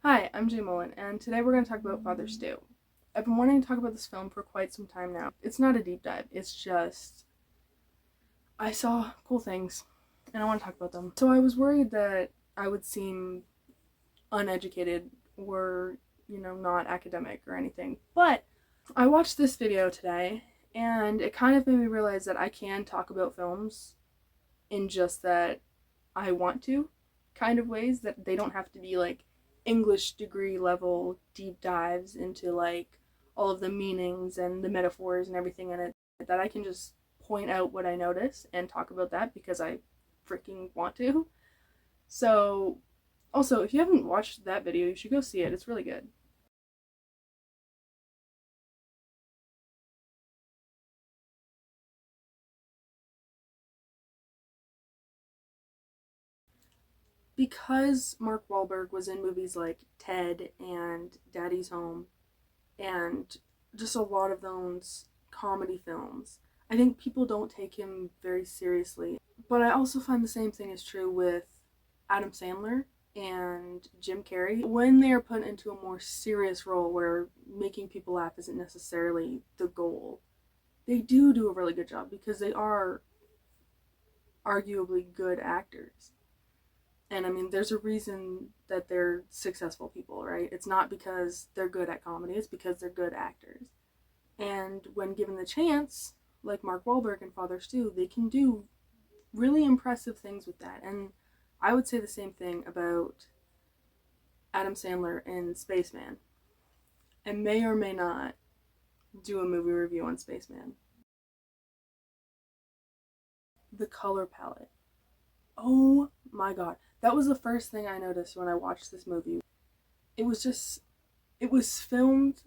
Hi, I'm Mullen, and today we're going to talk about Father Stu. I've been wanting to talk about this film for quite some time now. It's not a deep dive, it's just I saw cool things and I want to talk about them. So I was worried that I would seem uneducated or, not academic or anything. But I watched this video today and it kind of made me realize that I can talk about films in just that I want to kind of ways, that they don't have to be like English degree level deep dives into like all of the meanings and the metaphors and everything in it, that I can just point out what I notice and talk about that because I freaking want to. So, also, if you haven't watched that video, you should go see it. It's really good. Because Mark Wahlberg was in movies like Ted and Daddy's Home and just a lot of those comedy films, I think people don't take him very seriously. But I also find the same thing is true with Adam Sandler and Jim Carrey. When they are put into a more serious role where making people laugh isn't necessarily the goal, they do a really good job because they are arguably good actors. And I mean, there's a reason that they're successful people, right? It's not because they're good at comedy, it's because they're good actors. And when given the chance, like Mark Wahlberg and Father Stu, they can do really impressive things with that. And I would say the same thing about Adam Sandler in Spaceman. I may or may not do a movie review on Spaceman. The color palette. Oh my god. That was the first thing I noticed when I watched this movie. It was just, it was filmed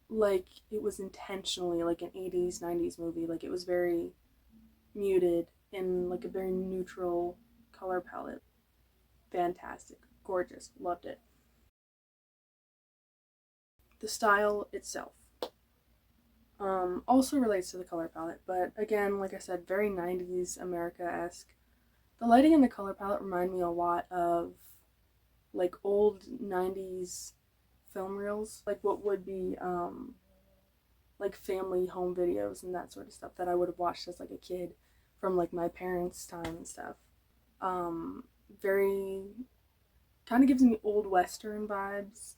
like it was intentionally like an 80s, 90s movie. Like it was very muted in like a very neutral color palette. Fantastic. Gorgeous. Loved it. The style itself also relates to the color palette, but again, like I said, very 90s America-esque. The lighting and the color palette remind me a lot of like old 90s film reels, like what would be like family home videos and that sort of stuff that I would have watched as like a kid from like my parents' time and stuff. Very kind of gives me old western vibes.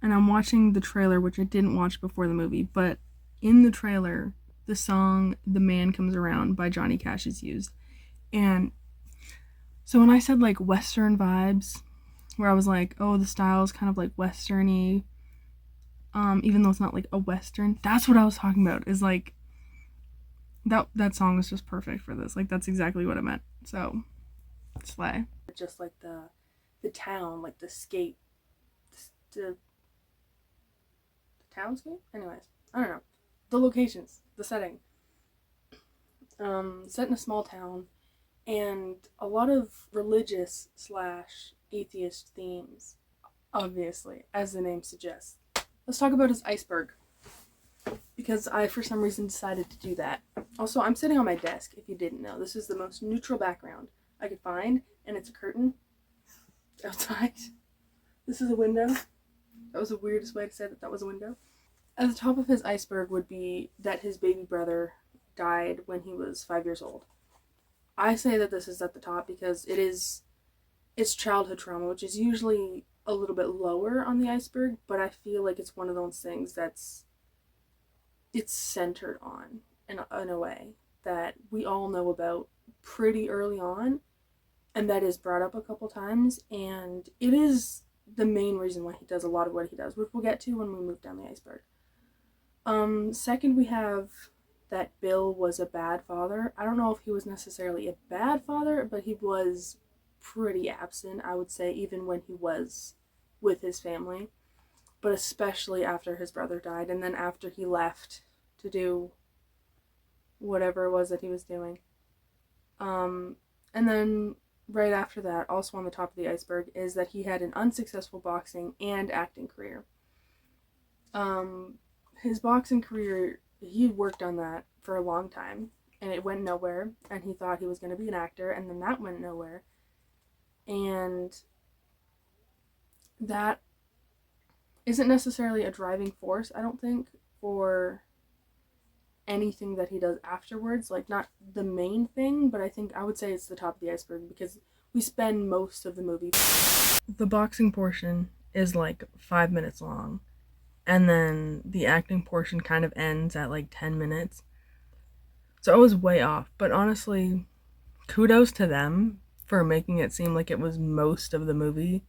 And I'm watching the trailer, which I didn't watch before the movie, but in the trailer, the song "The Man Comes Around" by Johnny Cash is used. And so when I said like western vibes, where I was like, oh, the style is kind of like westerny, even though it's not like a western, that's what I was talking about. Is like that song was just perfect for this. Like that's exactly what I meant. So slay. Just like the town, like the scape, the townscape. Anyways, I don't know. The locations, the setting. Set in a small town, and a lot of religious slash atheist themes, obviously, as the name suggests. Let's talk about his iceberg, because I, for some reason, decided to do that. Also, I'm sitting on my desk, if you didn't know. This is the most neutral background I could find, and it's a curtain outside. This is a window. That was the weirdest way to say that was a window. At the top of his iceberg would be that his baby brother died when he was 5 years old. I say that this is at the top because it's childhood trauma, which is usually a little bit lower on the iceberg, but I feel like it's one of those things it's centered on in a way that we all know about pretty early on, and that is brought up a couple times, and it is the main reason why he does a lot of what he does, which we'll get to when we move down the iceberg. Second, we have that Bill was a bad father. I don't know if he was necessarily a bad father, but he was pretty absent, I would say, even when he was with his family, but especially after his brother died and then after he left to do whatever it was that he was doing. And then right after that, also on the top of the iceberg, is that he had an unsuccessful boxing and acting career. His boxing career, he worked on that for a long time, and it went nowhere, and he thought he was going to be an actor, and then that went nowhere. And that isn't necessarily a driving force, I don't think, for anything that he does afterwards. Like, not the main thing, but I would say it's the top of the iceberg because we spend most of the movie. The boxing portion is like 5 minutes long, and then the acting portion kind of ends at like 10 minutes. So I was way off, but honestly, kudos to them for making it seem like it was most of the movie.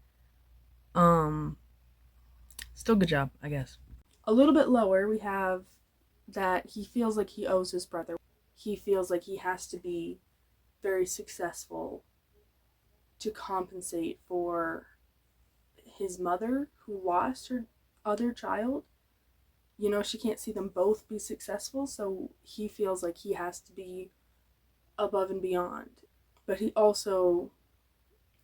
Still good job, I guess. A little bit lower, we have that he feels like he owes his brother. He feels like he has to be very successful to compensate for his mother who lost her other child. You know, she can't see them both be successful, so he feels like he has to be above and beyond. But he also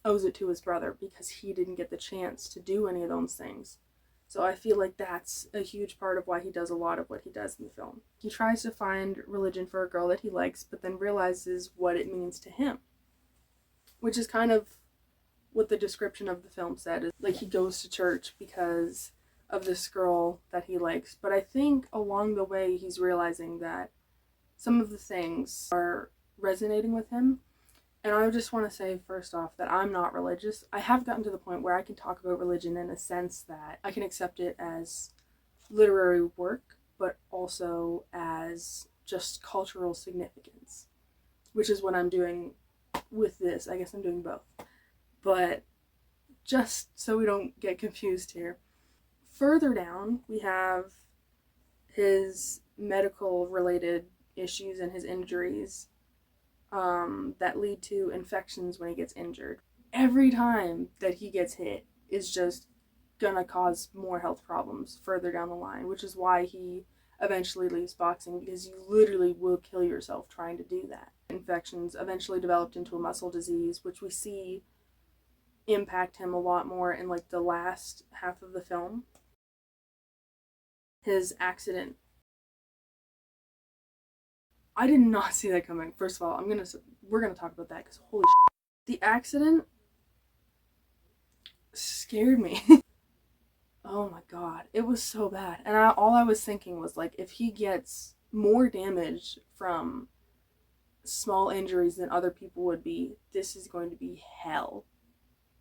owes it to his brother because he didn't get the chance to do any of those things. So I feel like that's a huge part of why he does a lot of what he does in the film. He tries to find religion for a girl that he likes, but then realizes what it means to him. Which is kind of what the description of the film said. Is like he goes to church because of this girl that he likes. But I think along the way he's realizing that some of the things are resonating with him. And I just want to say, first off, that I'm not religious. I have gotten to the point where I can talk about religion in a sense that I can accept it as literary work, but also as just cultural significance, which is what I'm doing with this. I guess I'm doing both. But just so we don't get confused here, further down, we have his medical-related issues and his injuries that lead to infections when he gets injured. Every time that he gets hit is just gonna cause more health problems further down the line, which is why he eventually leaves boxing, because you literally will kill yourself trying to do that. Infections eventually developed into a muscle disease, which we see impact him a lot more in like the last half of the film. His accident, I did not see that coming. First of all, we're gonna talk about that because holy shit. The accident scared me. Oh my god, it was so bad. And all I was thinking was like, if he gets more damage from small injuries than other people would be, this is going to be hell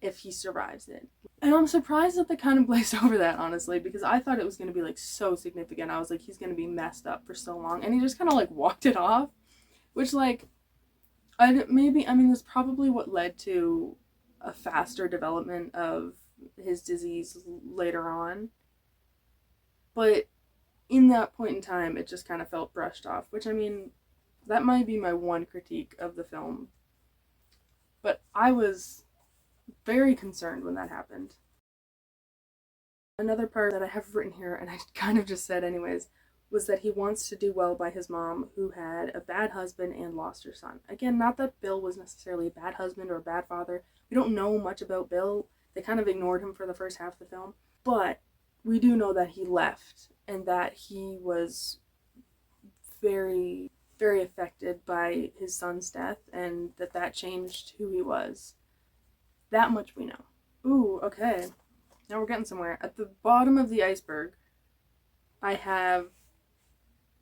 if he survives it. And I'm surprised that they kind of glazed over that, honestly, because I thought it was going to be like so significant. I was like, he's going to be messed up for so long, and he just kind of like walked it off, which like that's probably what led to a faster development of his disease later on. But in that point in time, it just kind of felt brushed off, which that might be my one critique of the film. But I was very concerned when that happened. Another part that I have written here, and I kind of just said anyways, was that he wants to do well by his mom, who had a bad husband and lost her son. Again, not that Bill was necessarily a bad husband or a bad father. We don't know much about Bill. They kind of ignored him for the first half of the film. But we do know that he left and that he was very, very affected by his son's death and that changed who he was. That much we know. Ooh, okay. Now we're getting somewhere. At the bottom of the iceberg, I have,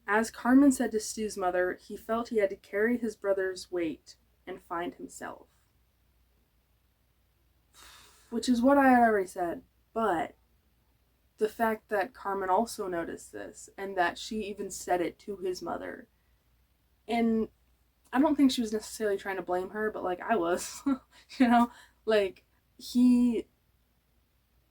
as Carmen said to Stu's mother, he felt he had to carry his brother's weight and find himself. Which is what I had already said, but the fact that Carmen also noticed this and that she even said it to his mother. And I don't think she was necessarily trying to blame her, but like I was, like he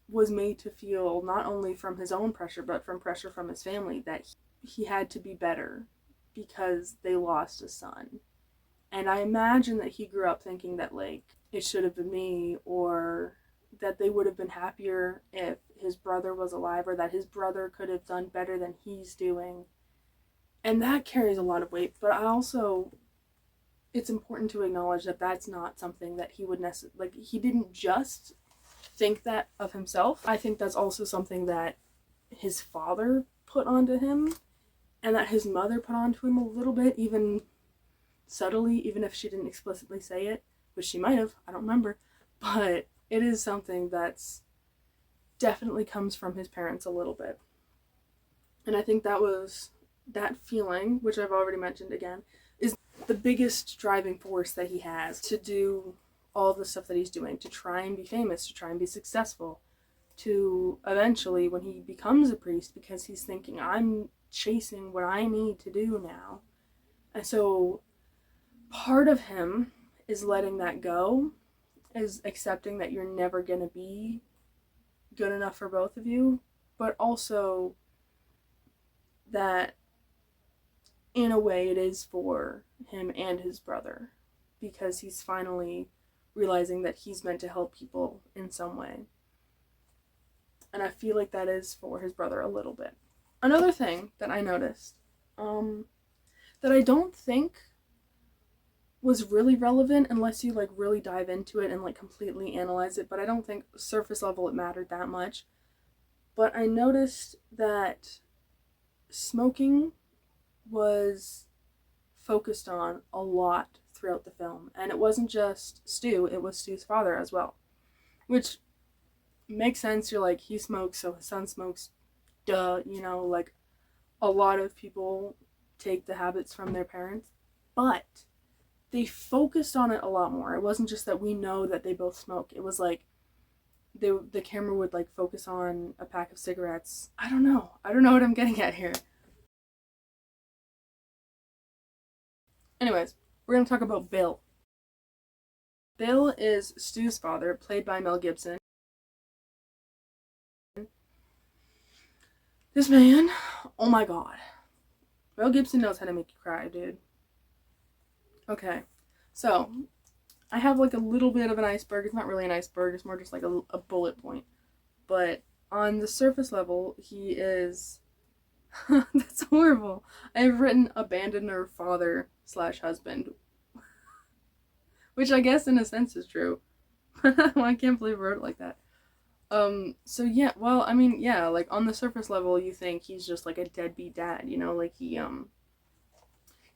was made to feel not only from his own pressure, but from pressure from his family that he had to be better because they lost a son. And I imagine that he grew up thinking that like it should have been me, or that they would have been happier if his brother was alive, or that his brother could have done better than he's doing. And that carries a lot of weight, but it's important to acknowledge that that's not something that he would necessarily, like, he didn't just think that of himself. I think that's also something that his father put onto him, and that his mother put onto him a little bit, even subtly, even if she didn't explicitly say it, which she might have, I don't remember, but it is something that's definitely comes from his parents a little bit. And I think that feeling, which I've already mentioned again, is the biggest driving force that he has to do all the stuff that he's doing, to try and be famous, to try and be successful, to eventually, when he becomes a priest, because he's thinking, I'm chasing what I need to do now. And so part of him is letting that go, is accepting that you're never going to be good enough for both of you, but also that in a way it is for him and his brother, because he's finally realizing that he's meant to help people in some way. And I feel like that is for his brother a little bit. Another thing that I noticed, that I don't think was really relevant unless you like really dive into it and like completely analyze it, but I don't think surface level it mattered that much. But I noticed that smoking was focused on a lot throughout the film, and it wasn't just Stu, it was Stu's father as well, which makes sense. You're like, he smokes, so his son smokes, duh, you know, like a lot of people take the habits from their parents, but they focused on it a lot more. It wasn't just that we know that they both smoke. It was like the camera would like focus on a pack of cigarettes. I don't know what I'm getting at here. Anyways, we're gonna talk about Bill. Bill is Stu's father, played by Mel Gibson. This man, oh my god. Mel Gibson knows how to make you cry, dude. Okay, so I have like a little bit of an iceberg. It's not really an iceberg, it's more just like a bullet point. But on the surface level, he is... That's horrible. I have written abandoner father / husband. Which I guess in a sense is true. I can't believe I wrote it like that. So yeah, well, I mean, yeah, like on the surface level you think he's just like a deadbeat dad, you know, like he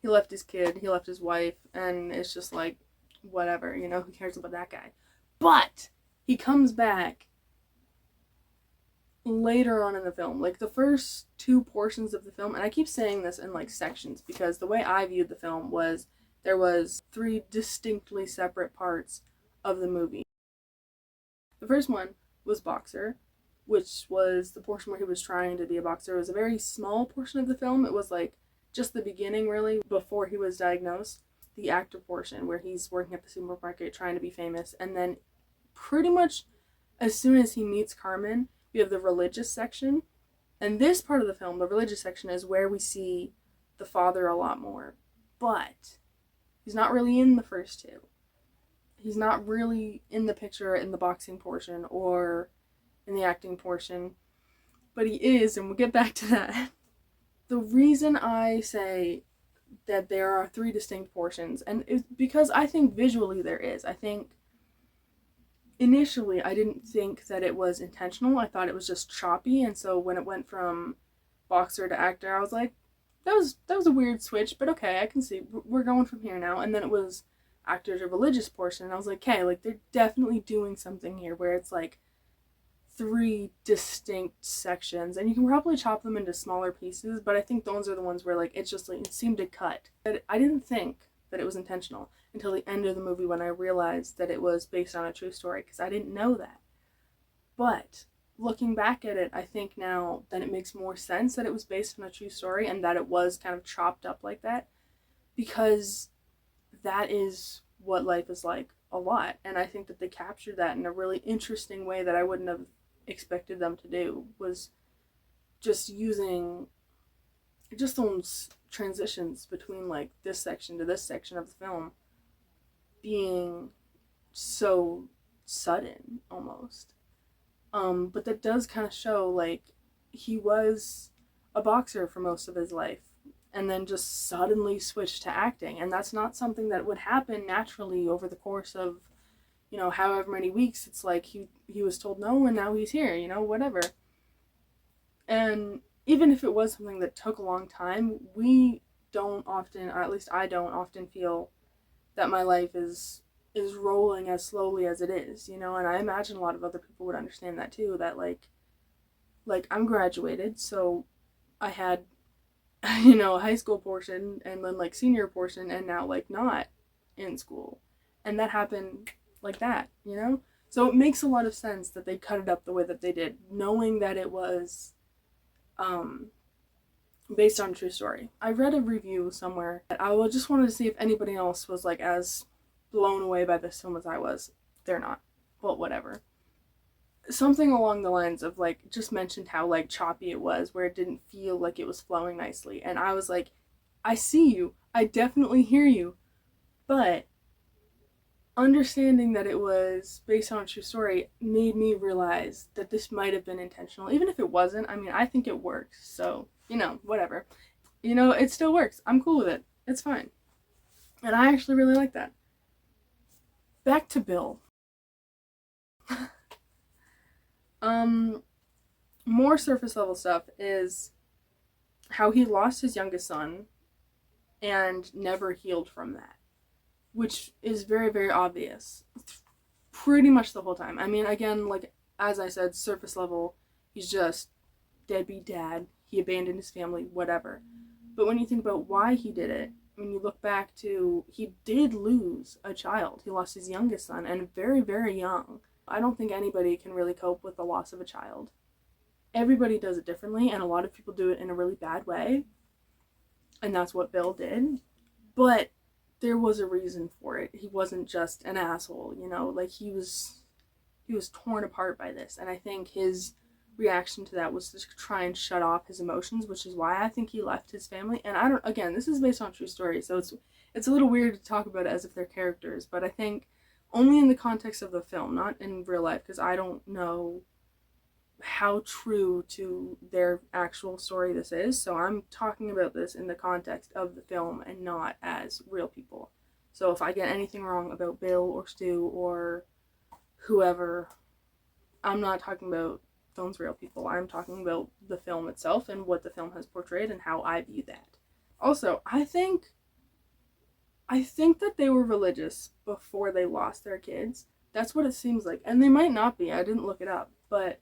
left his kid, he left his wife, and it's just like, whatever, you know, who cares about that guy? But he comes back later on in the film, like the first two portions of the film, and I keep saying this in like sections because the way I viewed the film was there was 3 distinctly separate parts of the movie. The first one was Boxer, which was the portion where he was trying to be a boxer. It was a very small portion of the film. It was like just the beginning, really, before he was diagnosed. The actor portion where he's working at the supermarket trying to be famous, and then pretty much as soon as he meets Carmen, we have the religious section. And this part of the film, the religious section, is where we see the father a lot more. But he's not really in the first 2. He's not really in the picture in the boxing portion or in the acting portion. But he is, and we'll get back to that. The reason I say that there are 3 distinct portions, and it's because I think visually there is. I think initially I didn't think that it was intentional. I thought it was just choppy, and so when it went from boxer to actor, I was like, that was a weird switch, but okay, I can see we're going from here now. And then it was actor to religious portion, and I was like, okay, like they're definitely doing something here where it's like 3 distinct sections, and you can probably chop them into smaller pieces, but I think those are the ones where like it's just like it seemed to cut. But I didn't think that it was intentional until the end of the movie when I realized that it was based on a true story, because I didn't know that. But looking back at it, I think now that it makes more sense that it was based on a true story and that it was kind of chopped up like that, because that is what life is like a lot, and I think that they captured that in a really interesting way that I wouldn't have expected them to do, was just using just those transitions between like this section to this section of the film being so sudden almost. But that does kind of show like he was a boxer for most of his life and then just suddenly switched to acting, and that's not something that would happen naturally over the course of, you know, however many weeks. It's like he was told no and now he's here, you know, whatever. And even if it was something that took a long time, we don't often, or at least I don't often feel that my life is rolling as slowly as it is, you know, and I imagine a lot of other people would understand that too, that like Like, I'm graduated, so I had, a high school portion and then like senior portion and now like not in school. And that happened like that. So it makes a lot of sense that they cut it up the way that they did, knowing that it was um, based on a true story. I read a review somewhere. I just wanted to see if anybody else was like as blown away by this film as I was. They're not. But whatever. Something along the lines of like just mentioned how like choppy it was, where it didn't feel like it was flowing nicely. And I was like, I see you. I definitely hear you. But understanding that it was based on a true story made me realize that this might have been intentional. Even if it wasn't, I mean, I think it works. So, whatever. It still works. I'm cool with it. It's fine. And I actually really like that. Back to Bill. More surface level stuff is how he lost his youngest son and never healed from that, which is very, very obvious pretty much the whole time. I mean, again, like, as I said, surface level, he's just deadbeat dad. He abandoned his family, whatever. But when you think about why he did it, when you look back to, he did lose a child. He lost his youngest son, and very, very young. I don't think anybody can really cope with the loss of a child. Everybody does it differently, and a lot of people do it in a really bad way. And that's what Bill did. But there was a reason for it. He wasn't just an asshole, like he was torn apart by this. And I think his reaction to that was to try and shut off his emotions, which is why I think he left his family. And again, this is based on a true story, so it's a little weird to talk about it as if they're characters, but I think only in the context of the film, not in real life, because I don't know how true to their actual story this is. So I'm talking about this in the context of the film and not as real people. So if I get anything wrong about Bill or Stu or whoever, I'm not talking about those real people. I'm talking about the film itself and what the film has portrayed and how I view that. Also, I think that they were religious before they lost their kids. That's what it seems like. And they might not be. I didn't look it up. But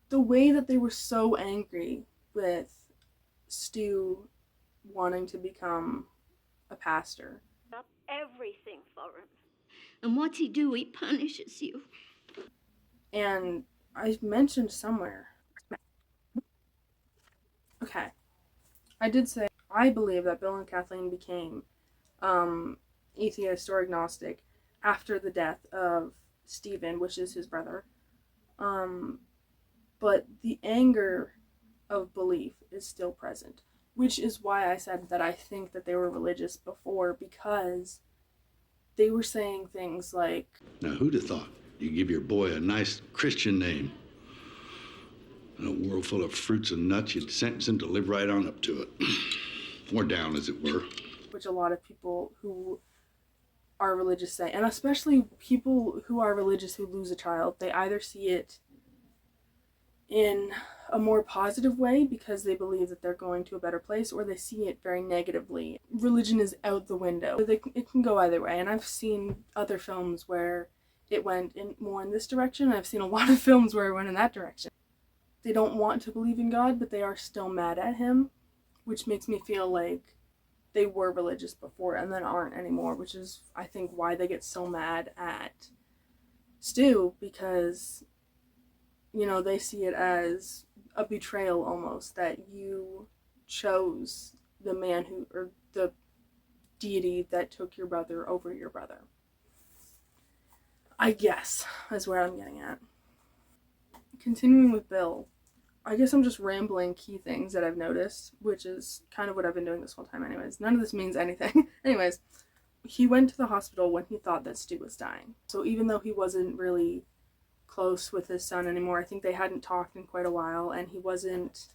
the way that they were so angry with Stu wanting to become a pastor. Up everything for him. And what's he do? He punishes you. And I mentioned somewhere. Okay. I did say I believe that Bill and Kathleen became atheist or agnostic after the death of Stephen, which is his brother. But the anger of belief is still present, which is why I said that I think that they were religious before, because they were saying things like, now who'd have thought you give your boy a nice Christian name? In a world full of fruits and nuts, you'd sentence him to live right on up to it. Or down, as it were. Which a lot of people who are religious say, and especially people who are religious who lose a child, they either see it in a more positive way because they believe that they're going to a better place, or they see it very negatively. Religion is out the window. It can go either way, and I've seen other films where it went more in this direction, and I've seen a lot of films where it went in that direction. They don't want to believe in God, but they are still mad at him, which makes me feel like they were religious before and then aren't anymore, which is, I think, why they get so mad at Stu, because, they see it as a betrayal almost, that you chose the man or the deity that took your brother over your brother. I guess, is where I'm getting at. Continuing with Bill, I guess I'm just rambling key things that I've noticed, which is kind of what I've been doing this whole time anyways. None of this means anything. Anyways, he went to the hospital when he thought that Stu was dying. So even though he wasn't really close with his son anymore, I think they hadn't talked in quite a while, and he wasn't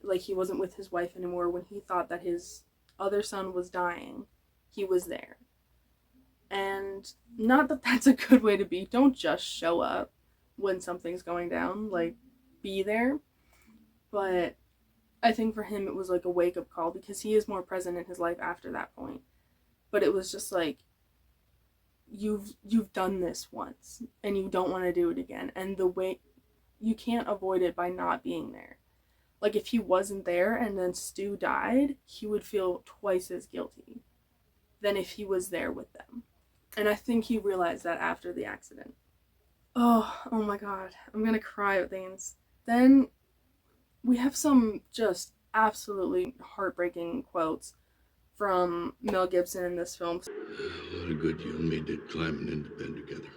with his wife anymore. When he thought that his other son was dying, he was there. And not that that's a good way to be. Don't just show up when something's going down. Be there. But I think for him it was like a wake-up call, because he is more present in his life after that point. But it was just like, you've done this once and you don't want to do it again. And the way you can't avoid it by not being there. Like, if he wasn't there and then Stu died, he would feel twice as guilty than if he was there with them. And I think he realized that after the accident. Oh my god. I'm gonna cry at things. Then we have some just absolutely heartbreaking quotes from Mel Gibson in this film. A lot of good you and me did climbing into bed together.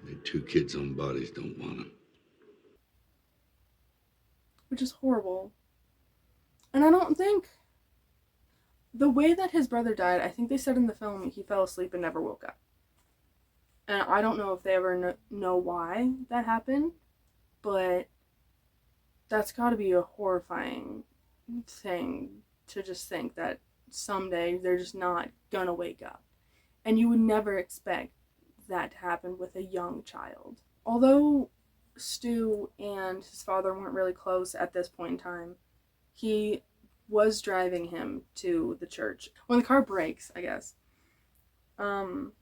Made two kids' own bodies don't want them. Which is horrible. And I don't think... The way that his brother died, I think they said in the film he fell asleep and never woke up. And I don't know if they ever know why that happened, but that's got to be a horrifying thing to just think that someday they're just not gonna wake up. And you would never expect that to happen with a young child. Although Stu and his father weren't really close at this point in time, he was driving him to the church. When the car breaks, I guess, on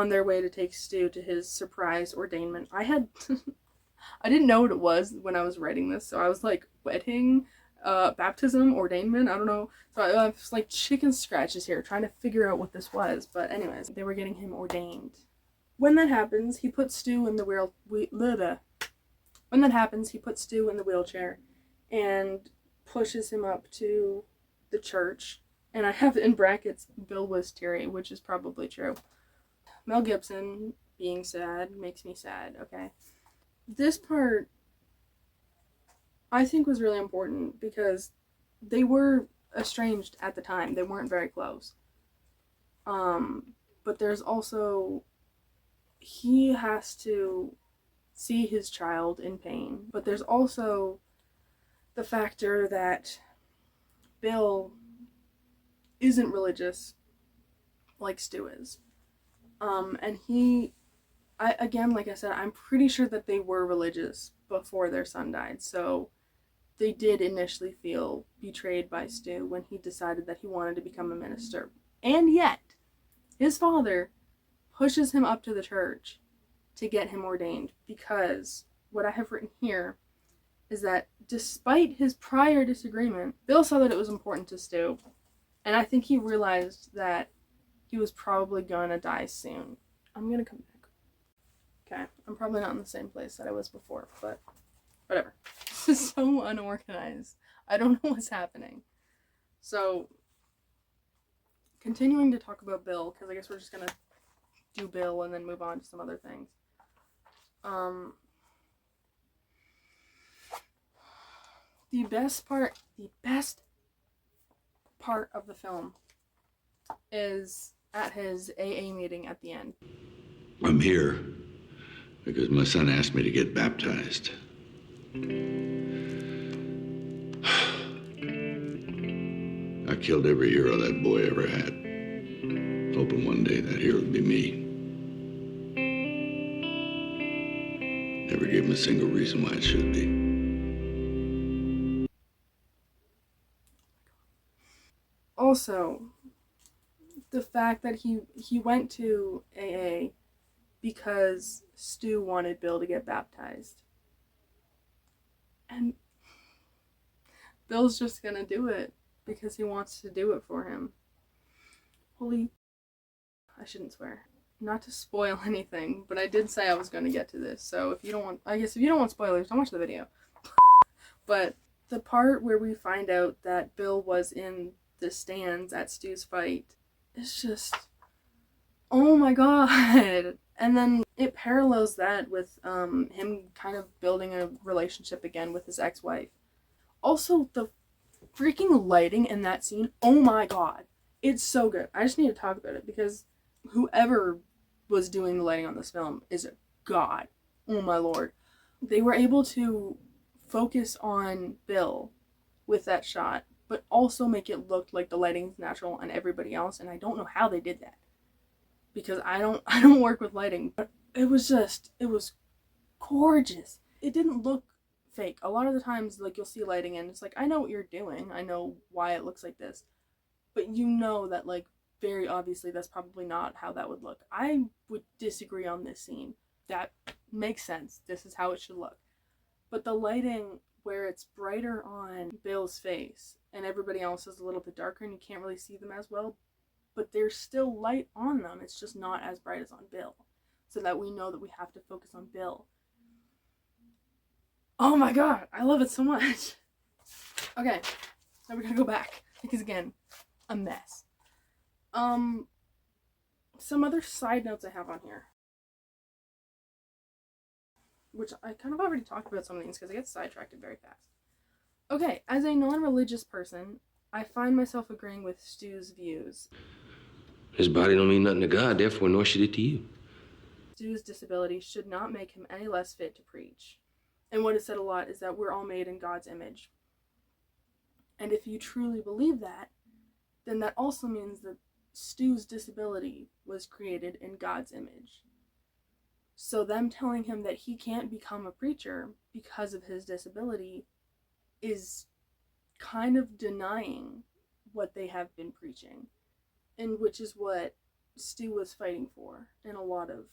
their way to take Stu to his surprise ordainment. I didn't know what it was when I was writing this, so I was like, wedding, baptism, ordainment, I don't know. So I was like chicken scratches here, trying to figure out what this was. But anyways, they were getting him ordained. When that happens, he puts Stu in the wheelchair and pushes him up to the church. And I have in brackets, Bill was teary, which is probably true. Mel Gibson being sad makes me sad, okay? This part, I think, was really important because they were estranged at the time. They weren't very close. But there's also, he has to see his child in pain. But there's also the factor that Bill isn't religious like Stu is. And again, like I said, I'm pretty sure that they were religious before their son died. So they did initially feel betrayed by Stu when he decided that he wanted to become a minister. And yet, his father pushes him up to the church to get him ordained, because what I have written here is that despite his prior disagreement, Bill saw that it was important to Stu, and I think he realized that he was probably gonna die soon. I'm gonna come back. Okay, I'm probably not in the same place that I was before, but whatever. This is so unorganized. I don't know what's happening. So, continuing to talk about Bill, because I guess we're just gonna do Bill and then move on to some other things. The best part of the film is at his AA meeting at the end. I'm here because my son asked me to get baptized. I killed every hero that boy ever had, hoping one day that hero would be me. Never gave him a single reason why it should be. Also, the fact that he went to AA because Stu wanted Bill to get baptized. And Bill's just gonna do it because he wants to do it for him. I shouldn't swear. Not to spoil anything, but I did say I was going to get to this, so if you don't want spoilers, don't watch the video. But the part where we find out that Bill was in the stands at Stu's fight is just, oh my god. And then it parallels that with him kind of building a relationship again with his ex-wife. Also, the freaking lighting in that scene, oh my god. It's so good. I just need to talk about it because whoever was doing the lighting on this film is a god. Oh my lord. They were able to focus on Bill with that shot, but also make it look like the lighting's natural on everybody else, and I don't know how they did that. Because I don't work with lighting, but it was gorgeous. It didn't look fake. A lot of the times, like, you'll see lighting and it's like, I know what you're doing. I know why it looks like this. But you know that, like, very obviously that's probably not how that would look. I would disagree on this scene. That makes sense. This is how it should look. But the lighting where it's brighter on Bill's face and everybody else is a little bit darker and you can't really see them as well, but there's still light on them. It's just not as bright as on Bill, so that we know that we have to focus on Bill. Oh my god, I love it so much. Okay, now we're gonna go back because again, a mess. Some other side notes I have on here, which I kind of already talked about some of these because I get sidetracked very fast. Okay, as a non-religious person, I find myself agreeing with Stu's views. His body don't mean nothing to God, therefore nor should it to you. Stu's disability should not make him any less fit to preach. And what is said a lot is that we're all made in God's image. And if you truly believe that, then that also means that Stu's disability was created in God's image. So them telling him that he can't become a preacher because of his disability is kind of denying what they have been preaching, and which is what Stu was fighting for in a lot of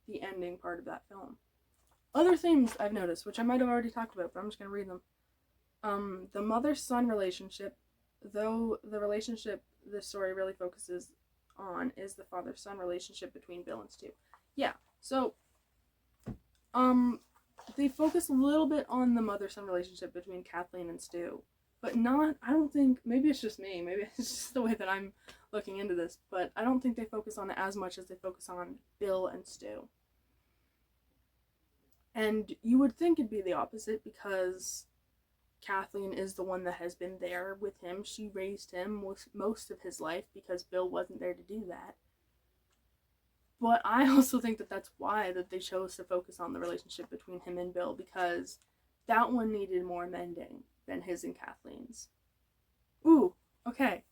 the ending part of that film. Other themes I've noticed, which I might have already talked about, but I'm just going to read them. The mother-son relationship, though the relationship this story really focuses on is the father-son relationship between Bill and Stu. Yeah, so they focus a little bit on the mother-son relationship between Kathleen and Stu, but not, I don't think, maybe it's just me, maybe it's just the way that I'm looking into this, but I don't think they focus on it as much as they focus on Bill and Stu. And you would think it'd be the opposite because Kathleen is the one that has been there with him. She raised him most of his life because Bill wasn't there to do that. But I also think that that's why that they chose to focus on the relationship between him and Bill, because that one needed more mending than his and Kathleen's. Ooh, okay.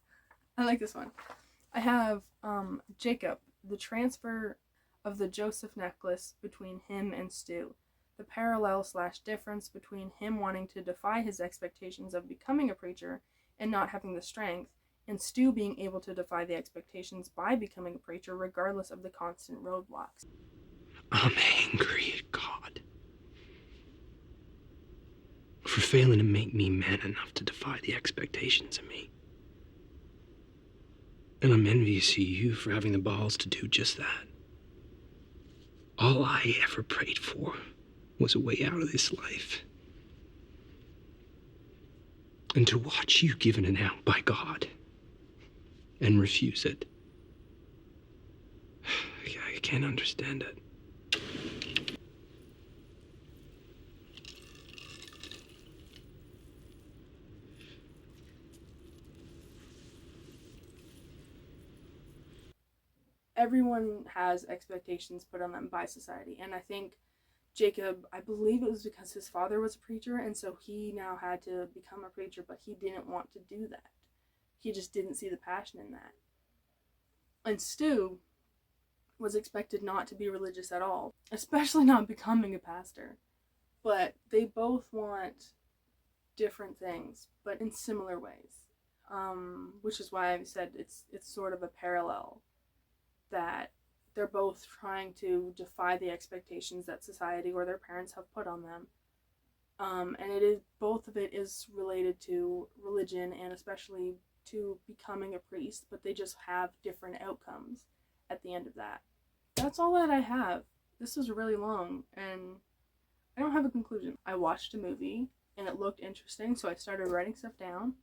I like this one. I have Jacob, the transfer of the Joseph necklace between him and Stu. The parallel/difference between him wanting to defy his expectations of becoming a preacher and not having the strength, and Stu being able to defy the expectations by becoming a preacher regardless of the constant roadblocks. I'm angry at God for failing to make me man enough to defy the expectations of me. And I'm envious of you for having the balls to do just that. All I ever prayed for was a way out of this life. And to watch you given an out by God and refuse it, I can't understand it. Everyone has expectations put on them by society, and I think Jacob, I believe it was because his father was a preacher, and so he now had to become a preacher, but he didn't want to do that. He just didn't see the passion in that. And Stu was expected not to be religious at all, especially not becoming a pastor. But they both want different things, but in similar ways. Which is why I said it's sort of a parallel, that they're both trying to defy the expectations that society or their parents have put on them. And it is, both of it is related to religion and especially to becoming a priest, but they just have different outcomes at the end of that. That's all that I have. This was really long and I don't have a conclusion. I watched a movie and it looked interesting, so I started writing stuff down.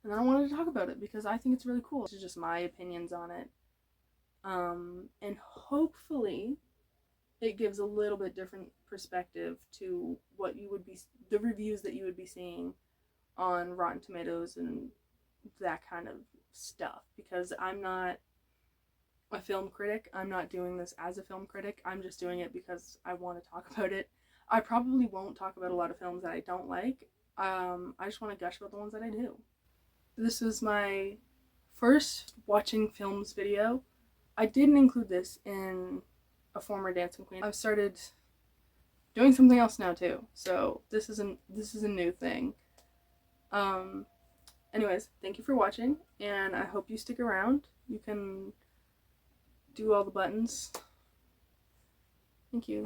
And then I wanted to talk about it because I think it's really cool. It's just my opinions on it. And hopefully it gives a little bit different perspective to what you would be, the reviews that you would be seeing on Rotten Tomatoes and that kind of stuff, because I'm not a film critic. I'm not doing this as a film critic. I'm just doing it because I want to talk about it. I probably won't talk about a lot of films that I don't like. I just want to gush about the ones that I do. This was my first watching films video. I didn't include this in a former Dancing Queen. I've started doing something else now too, so this is a new thing. Anyways, thank you for watching, and I hope you stick around. You can do all the buttons. Thank you.